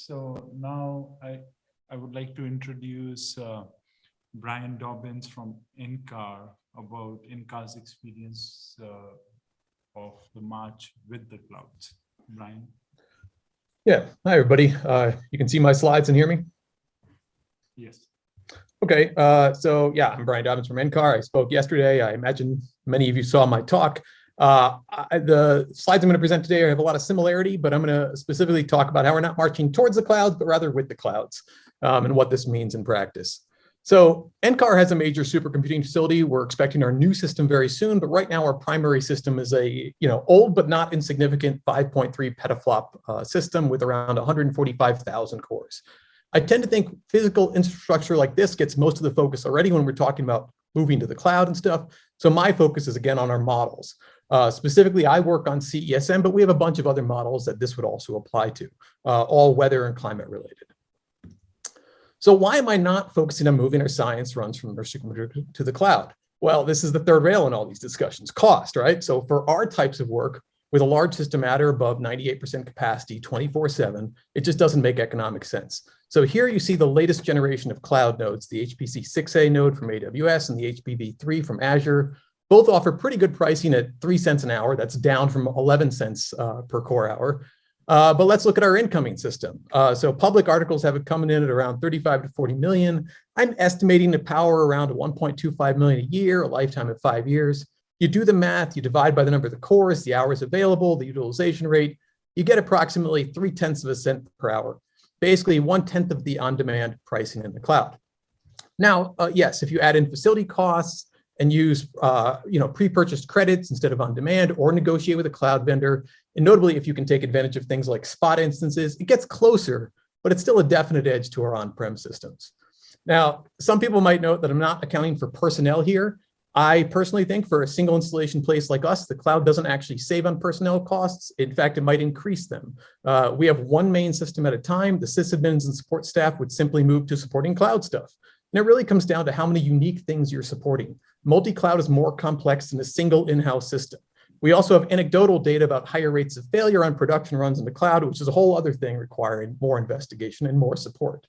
So now I would like to introduce Brian Dobbins from NCAR about NCAR's experience of the March with the clouds. Brian. Yeah, hi everybody. You can see my slides and hear me? Yes. Okay, so yeah, I'm Brian Dobbins from NCAR. I spoke yesterday. I imagine many of you saw my talk. The slides I'm going to present today have a lot of similarity, but I'm going to specifically talk about how we're not marching towards the clouds, but rather with the clouds, and what this means in practice. So NCAR has a major supercomputing facility. We're expecting our new system very soon, but right now our primary system is a old but not insignificant 5.3 petaflop system with around 145,000 cores. I tend to think physical infrastructure like this gets most of the focus already when we're talking about moving to the cloud and stuff. So my focus is again on our models. Specifically, I work on CESM, but we have a bunch of other models that this would also apply to, all weather and climate related. So why am I not focusing on moving our science runs from our supercomputer to the cloud? Well, this is the third rail in all these discussions, cost, right? So for our types of work, with a large system at or above 98% capacity 24/7, it just doesn't make economic sense. So here you see the latest generation of cloud nodes, the HPC 6A node from AWS and the HPV3 from Azure. Both offer pretty good pricing at 3 cents an hour. That's down from 11 cents per core hour. But let's look at our incoming system. So public articles have it coming in at around 35 to 40 million. I'm estimating the power around 1.25 million a year, a lifetime of 5 years. You do the math, you divide by the number of the cores, the hours available, the utilization rate, you get approximately 0.3 of a cent per hour, basically 1/10 of the on-demand pricing in the cloud. Now, yes, if you add in facility costs and use pre-purchased credits instead of on demand, or negotiate with a cloud vendor, and notably if you can take advantage of things like spot instances, it gets closer, but it's still a definite edge to our on-prem systems. Now, some people might note that I'm not accounting for personnel here. I personally think for a single installation place like us, the cloud doesn't actually save on personnel costs. In fact, it might increase them. We have one main system at a time. The sysadmins and support staff would simply move to supporting cloud stuff. And it really comes down to how many unique things you're supporting. Multi-cloud is more complex than a single in-house system. We also have anecdotal data about higher rates of failure on production runs in the cloud, which is a whole other thing requiring more investigation and more support.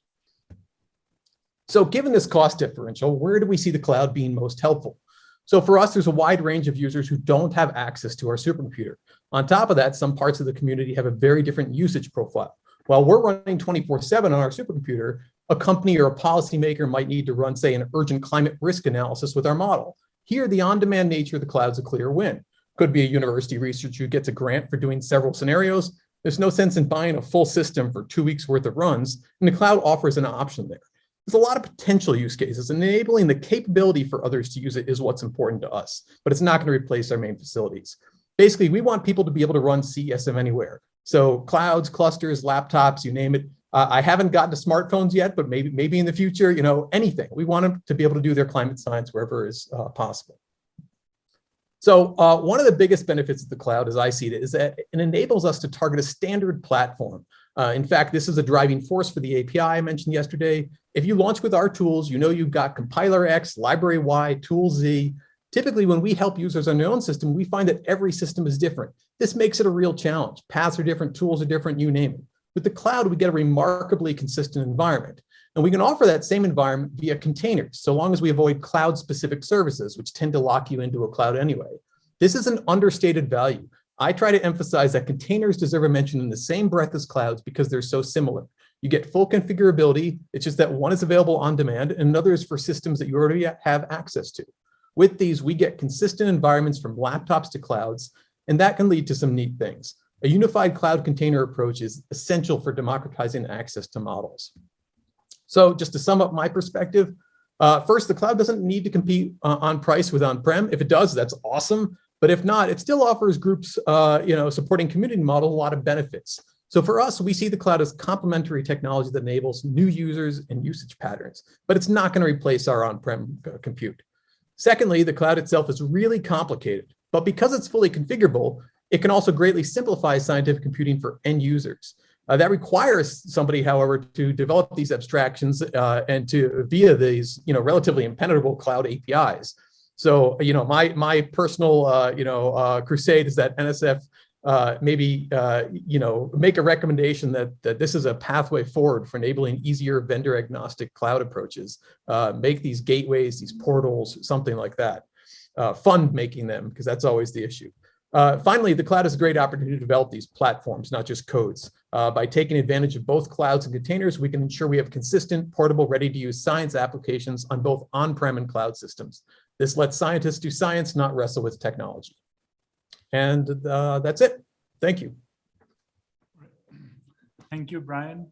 So given this cost differential, where do we see the cloud being most helpful? So for us, there's a wide range of users who don't have access to our supercomputer. On top of that, some parts of the community have a very different usage profile. While we're running 24/7 on our supercomputer, a company or a policymaker might need to run, say, an urgent climate risk analysis with our model. Here, the on-demand nature of the cloud's a clear win. Could be a university researcher who gets a grant for doing several scenarios. There's no sense in buying a full system for 2 weeks worth of runs, and the cloud offers an option there. There's a lot of potential use cases, and enabling the capability for others to use it is what's important to us, but it's not going to replace our main facilities. Basically, we want people to be able to run CESM anywhere. So clouds, clusters, laptops, you name it. I haven't gotten to smartphones yet, but maybe in the future, anything. We want them to be able to do their climate science wherever is possible. So one of the biggest benefits of the cloud, as I see it, is that it enables us to target a standard platform. In fact, this is a driving force for the API I mentioned yesterday. If you launch with our tools, you've got compiler X, library Y, tool Z. Typically, when we help users on their own system, we find that every system is different. This makes it a real challenge. Paths are different, tools are different, you name it. With the cloud, we get a remarkably consistent environment. And we can offer that same environment via containers, so long as we avoid cloud-specific services, which tend to lock you into a cloud anyway. This is an understated value. I try to emphasize that containers deserve a mention in the same breath as clouds because they're so similar. You get full configurability. It's just that one is available on demand and another is for systems that you already have access to. With these, we get consistent environments from laptops to clouds, and that can lead to some neat things. A unified cloud container approach is essential for democratizing access to models. So just to sum up my perspective, first, the cloud doesn't need to compete on price with on-prem. If it does, that's awesome. But if not, it still offers groups, supporting community models a lot of benefits. So for us, we see the cloud as complementary technology that enables new users and usage patterns, but it's not going to replace our on-prem compute. Secondly, the cloud itself is really complicated, but because it's fully configurable, it can also greatly simplify scientific computing for end users. That requires somebody, however, to develop these abstractions and to via these, relatively impenetrable cloud APIs. So, my personal, crusade is that NSF maybe make a recommendation that this is a pathway forward for enabling easier vendor agnostic cloud approaches. Make these gateways, these portals, something like that. Fund making them, because that's always the issue. Finally, the cloud is a great opportunity to develop these platforms, not just codes. By taking advantage of both clouds and containers, we can ensure we have consistent, portable, ready-to-use science applications on both on-prem and cloud systems. This lets scientists do science, not wrestle with technology. And that's it. Thank you. Thank you, Brian.